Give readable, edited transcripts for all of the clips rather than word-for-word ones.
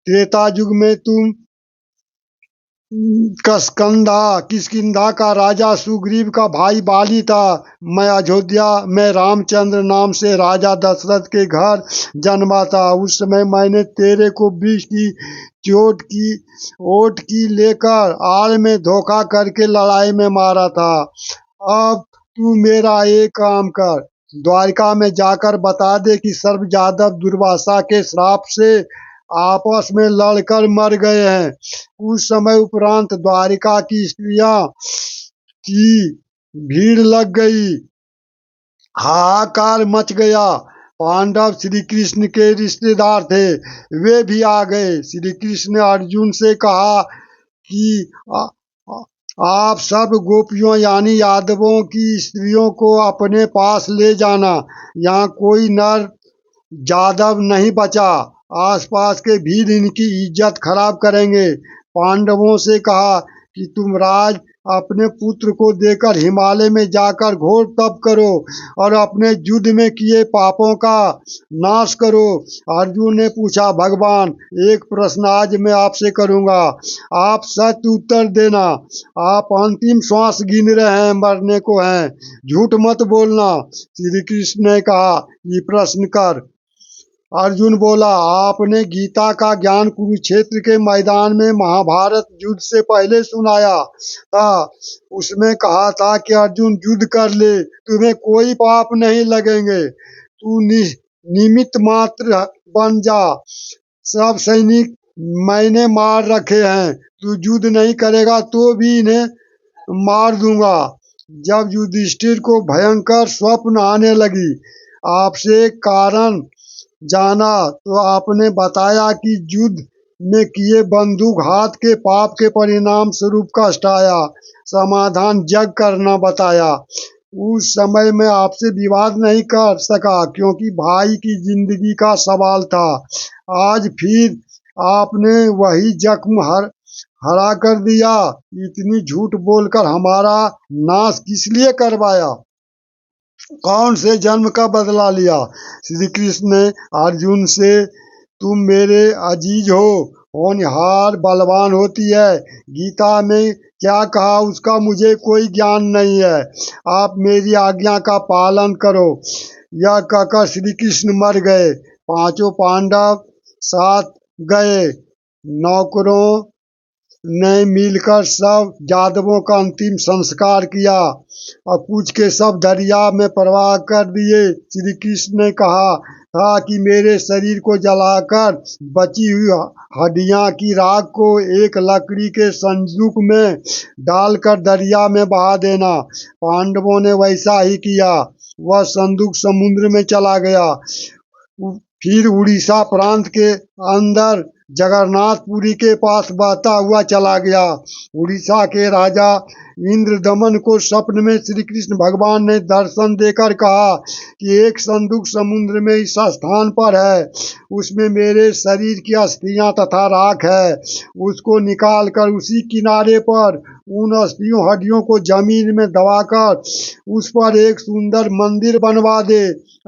त्रेता युग में तुम किष्किंधा का राजा सुग्रीव का भाई बाली था। मैं अयोध्या में रामचंद्र नाम से राजा दशरथ के घर जन्मा था। उस समय मैंने तेरे को विष की चोट की ओट की लेकर आड़ में धोखा करके लड़ाई में मारा था। अब तू मेरा एक काम कर, द्वारिका में जाकर बता दे कि सर्व यादव दुर्वासा के श्राप से आपस में लड़कर मर गए हैं। उस समय उपरांत द्वारिका की स्त्रियां की भीड़ लग गई, हाहाकार मच गया। पांडव श्री कृष्ण के रिश्तेदार थे, वे भी आ गए। श्री कृष्ण ने अर्जुन से कहा कि आ, आ, आप सब गोपियों यानी यादवों की स्त्रियों को अपने पास ले जाना। यहाँ कोई नर यादव नहीं बचा। आसपास के भीड़ इनकी इज्जत खराब करेंगे। पांडवों से कहा कि तुम राज अपने पुत्र को देकर हिमालय में जाकर घोर तप करो और अपने युद्ध में किए पापों का नाश करो। अर्जुन ने पूछा, भगवान एक प्रश्न आज मैं आपसे करूंगा, आप सत्य उत्तर देना। आप अंतिम श्वास गिन रहे हैं, मरने को हैं, झूठ मत बोलना। श्री कृष्ण ने कहा, ये प्रश्न कर। अर्जुन बोला, आपने गीता का ज्ञान कुरुक्षेत्र के मैदान में महाभारत युद्ध से पहले सुनाया था। उसमें कहा था कि अर्जुन युद्ध कर ले, तुम्हें कोई पाप नहीं लगेंगे। तू निमित्त मात्र बन जा। सब सैनिक मैंने मार रखे हैं, तू युद्ध नहीं करेगा तो भी इन्हें मार दूंगा। जब युधिष्ठिर को भयंकर स्वप्न आने लगी, आपसे कारण जाना तो आपने बताया कि युद्ध में किए बंधुघात के पाप के परिणाम स्वरूप कष्ट आया, समाधान जग करना बताया। उस समय मैं आपसे विवाद नहीं कर सका क्योंकि भाई की जिंदगी का सवाल था। आज फिर आपने वही जख्म हरा कर दिया। इतनी झूठ बोलकर हमारा नाश किस लिए करवाया? कौन से जन्म का बदला लिया? श्री कृष्ण ने अर्जुन से, तुम मेरे अजीज हो, होनहार बलवान होती है। गीता में क्या कहा उसका मुझे कोई ज्ञान नहीं है। आप मेरी आज्ञा का पालन करो। यह कहकर श्री कृष्ण मर गए। पांचों पांडव साथ गए। नौकरों ने मिलकर सब यादवों का अंतिम संस्कार किया और कुछ के सब दरिया में प्रवाह कर दिए। श्री कृष्ण ने कहा था कि मेरे शरीर को जलाकर बची हुई हड्डियां की राख को एक लकड़ी के संदूक में डालकर दरिया में बहा देना। पांडवों ने वैसा ही किया। वह संदूक समुद्र में चला गया। फिर उड़ीसा प्रांत के अंदर जगन्नाथपुरी के पास बहता हुआ चला गया। उड़ीसा के राजा इंद्रदमन को स्वप्न में श्री कृष्ण भगवान ने दर्शन देकर कहा कि एक संदूक समुद्र में इस स्थान पर है, उसमें मेरे शरीर की अस्थियां तथा राख है। उसको निकाल कर उसी किनारे पर उन अस्थियों हड्डियों को जमीन में दबाकर उस पर एक सुंदर मंदिर बनवा दे।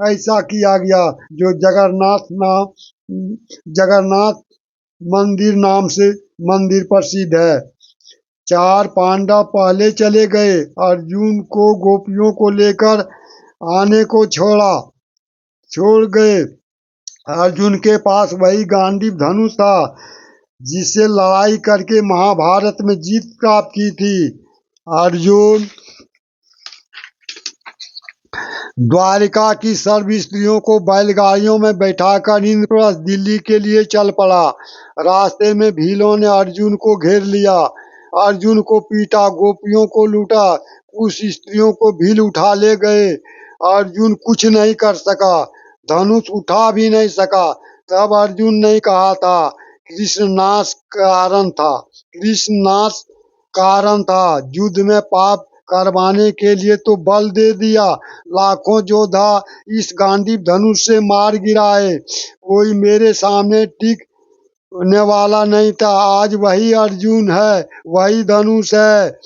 ऐसा किया गया, जो जगन्नाथ मंदिर नाम से मंदिर प्रसिद्ध है। चार पांडव पहले चले गए। अर्जुन को गोपियों को लेकर आने को छोड़ गए। अर्जुन के पास वही गांडीव धनुष था जिससे लड़ाई करके महाभारत में जीत प्राप्त की थी। अर्जुन द्वारिका की सर्व स्त्रियों को बैलगाड़ियों में बैठाकर इंद्रप्रस्थ दिल्ली के लिए चल पड़ा। रास्ते में भीलों ने अर्जुन को घेर लिया, अर्जुन को पीटा, गोपियों को लूटा, उस स्त्रियों को भील उठा ले गए। अर्जुन कुछ नहीं कर सका, धनुष उठा भी नहीं सका। तब अर्जुन ने कहा था, कृष्णनाश कारण था। युद्ध में पाप करवाने के लिए तो बल दे दिया, लाखों योद्धा इस गांडीव धनुष से मार गिराए, कोई मेरे सामने टिकने वाला नहीं था। आज वही अर्जुन है, वही धनुष है।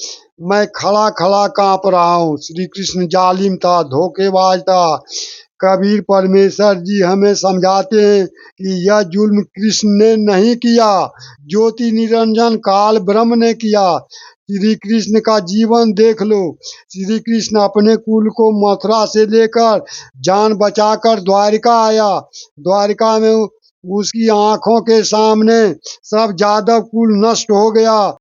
मैं खड़ा खड़ा कांप रहा हूँ। श्री कृष्ण जालिम था, धोखेबाज था, कबीर परमेश्वर जी हमें समझाते हैं कि यह जुल्म कृष्ण ने नहीं किया, ज्योति निरंजन काल ब्रह्म ने किया। श्री कृष्ण का जीवन देख लो। श्री कृष्ण अपने कुल को मथुरा से लेकर जान बचाकर द्वारिका आया। द्वारिका में उसकी आंखों के सामने सब जादव कुल नष्ट हो गया।